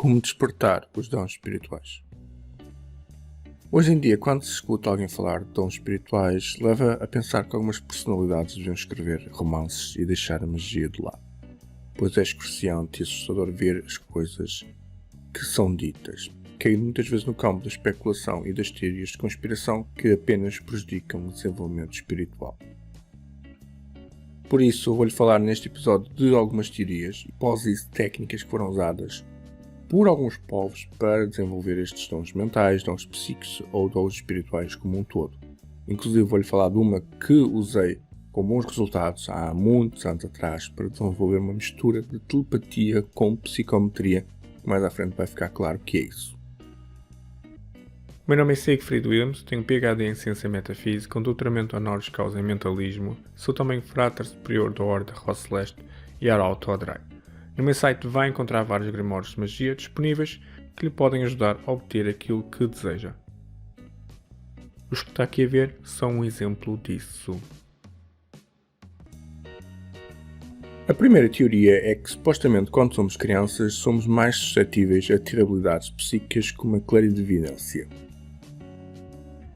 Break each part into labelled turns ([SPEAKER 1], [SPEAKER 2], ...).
[SPEAKER 1] Como despertar os dons espirituais. Hoje em dia, quando se escuta alguém falar de dons espirituais, leva a pensar que algumas personalidades deviam escrever romances e deixar a magia de lado, pois é escruciante e assustador ver as coisas que são ditas, caindo muitas vezes no campo da especulação e das teorias de conspiração que apenas prejudicam o desenvolvimento espiritual. Por isso, eu vou-lhe falar neste episódio de algumas teorias e hipóteses técnicas que foram usadas por alguns povos para desenvolver estes dons mentais, dons psíquicos ou dons espirituais como um todo. Inclusive vou-lhe falar de uma que usei com bons resultados há muitos anos atrás para desenvolver uma mistura de telepatia com psicometria. Mais à frente vai ficar claro o que é isso.
[SPEAKER 2] Meu nome é Siegfried Wilms, tenho PhD em Ciência Metafísica, com doutoramento honoris causa em Mentalismo, sou também Frater Superior da Ordem da Rosa Celeste e Arauto Adrai. No meu site vai encontrar vários grimórios de magia disponíveis que lhe podem ajudar a obter aquilo que deseja. Os que está aqui a ver são um exemplo disso.
[SPEAKER 1] A primeira teoria é que supostamente quando somos crianças somos mais suscetíveis a ter habilidades psíquicas como a clarividência,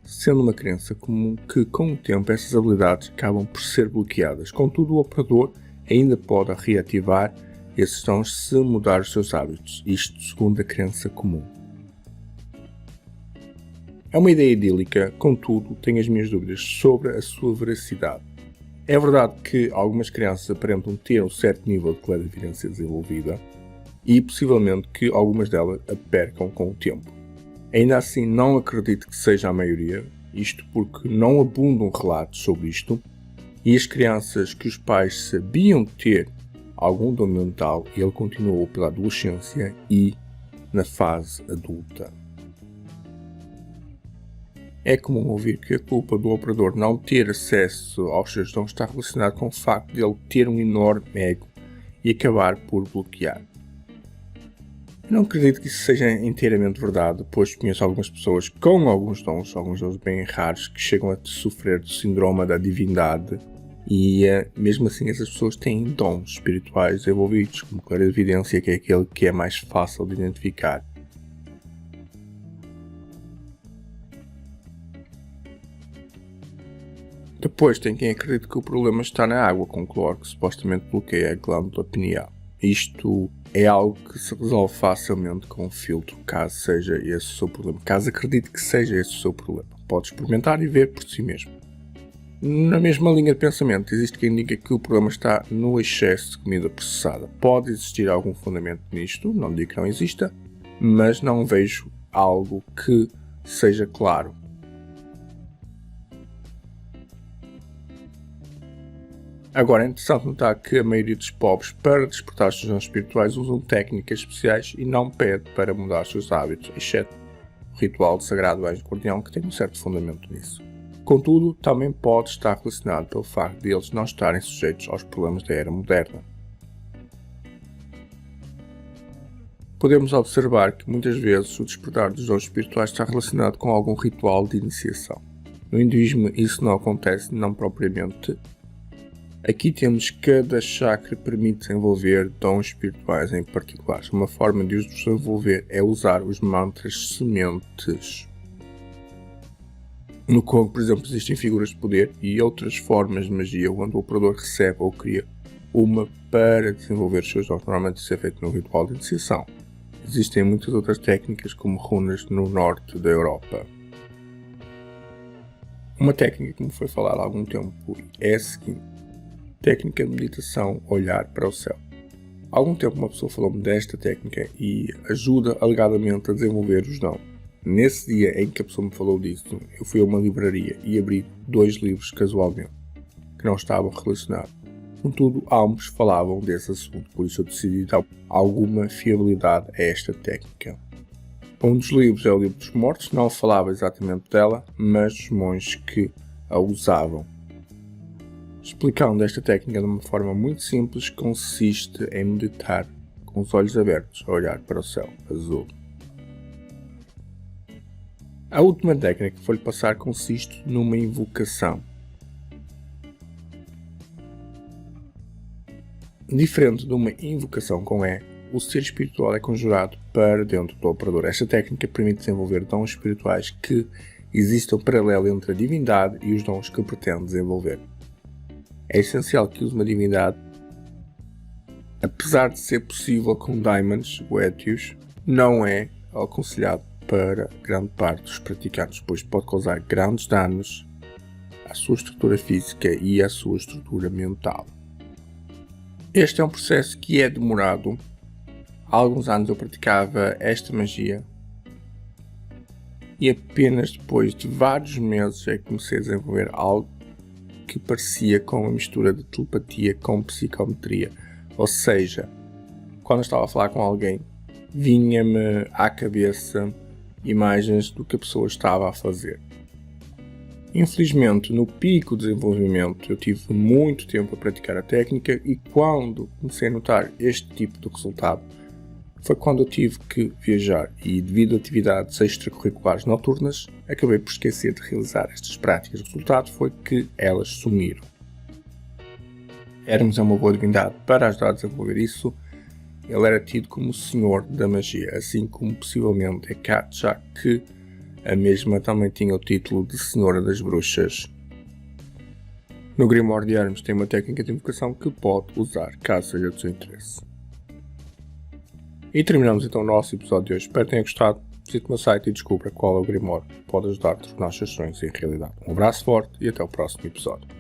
[SPEAKER 1] sendo uma crença comum que com o tempo essas habilidades acabam por ser bloqueadas. Contudo, o operador ainda pode reativar esses dons se mudar os seus hábitos, isto segundo a crença comum. É uma ideia idílica, contudo, tenho as minhas dúvidas sobre a sua veracidade. É verdade que algumas crianças aparentam ter um certo nível de clarividência desenvolvida e possivelmente que algumas delas a percam com o tempo. Ainda assim, não acredito que seja a maioria, isto porque não abundam relatos sobre isto e as crianças que os pais sabiam ter algum dom mental, ele continuou pela adolescência e na fase adulta. É comum ouvir que a culpa do operador não ter acesso aos seus dons está relacionada com o facto de ele ter um enorme ego e acabar por bloquear. Eu não acredito que isso seja inteiramente verdade, pois conheço algumas pessoas com alguns dons bem raros, que chegam a sofrer do síndrome da divindade. E mesmo assim essas pessoas têm dons espirituais envolvidos, como clarividência, que é aquele que é mais fácil de identificar. Depois tem quem acredita que o problema está na água com cloro, que supostamente bloqueia a glândula pineal. Isto é algo que se resolve facilmente com um filtro, caso seja esse o seu problema. Caso acredite que seja esse o seu problema, pode experimentar e ver por si mesmo. Na mesma linha de pensamento, existe quem diga que o problema está no excesso de comida processada. Pode existir algum fundamento nisto, não digo que não exista, mas não vejo algo que seja claro. Agora, é interessante notar que a maioria dos povos, para despertar os seus dons espirituais, usam técnicas especiais e não pede para mudar os seus hábitos, exceto o ritual de sagrado anjo guardião, que tem um certo fundamento nisso. Contudo, também pode estar relacionado pelo facto de eles não estarem sujeitos aos problemas da era moderna. Podemos observar que muitas vezes o despertar dos dons espirituais está relacionado com algum ritual de iniciação. No hinduísmo isso não acontece, não propriamente. Aqui temos cada chakra permite desenvolver dons espirituais em particular. Uma forma de os desenvolver é usar os mantras sementes. No Congo, por exemplo, existem figuras de poder e outras formas de magia onde o operador recebe ou cria uma para desenvolver os seus dons. Normalmente isso é feito no ritual de iniciação. Existem muitas outras técnicas como runas no norte da Europa. Uma técnica que me foi falada há algum tempo é a seguinte: técnica de meditação, olhar para o céu. Há algum tempo uma pessoa falou-me desta técnica e ajuda alegadamente a desenvolver os dons. Nesse dia em que a pessoa me falou disso, eu fui a uma livraria e abri 2 livros casualmente, que não estavam relacionados. Contudo, ambos falavam desse assunto, por isso eu decidi dar alguma fiabilidade a esta técnica. Um dos livros é o Livro dos Mortos, não falava exatamente dela, mas dos monges que a usavam. Explicando esta técnica de uma forma muito simples, consiste em meditar com os olhos abertos a olhar para o céu azul. A última técnica que vou-lhe passar consiste numa invocação. Diferente de uma invocação com E, o ser espiritual é conjurado para dentro do operador. Esta técnica permite desenvolver dons espirituais que existam paralelo entre a divindade e os dons que pretende desenvolver. É essencial que use uma divindade. Apesar de ser possível com Daimons, o Etios, não é aconselhado para grande parte dos praticantes, pois pode causar grandes danos à sua estrutura física e à sua estrutura mental. Este é um processo que é demorado. Há alguns anos eu praticava esta magia e apenas depois de vários meses é que comecei a desenvolver algo que parecia com uma mistura de telepatia com psicometria. Ou seja, quando eu estava a falar com alguém, vinha-me à cabeça imagens do que a pessoa estava a fazer. Infelizmente, no pico de desenvolvimento, eu tive muito tempo a praticar a técnica e quando comecei a notar este tipo de resultado, foi quando eu tive que viajar e, devido a atividades extracurriculares noturnas, acabei por esquecer de realizar estas práticas. O resultado foi que elas sumiram. Hermes é uma boa divindade para ajudar a desenvolver isso. Ele era tido como o senhor da magia, assim como possivelmente Hecate, já que a mesma também tinha o título de Senhora das Bruxas. No Grimório de Hermes tem uma técnica de invocação que pode usar, caso seja do seu interesse. E terminamos então o nosso episódio de hoje. Espero que tenham gostado. Visite o meu site e descubra qual é o Grimório que pode ajudar a tornar os seus sonhos em realidade. Um abraço forte e até o próximo episódio.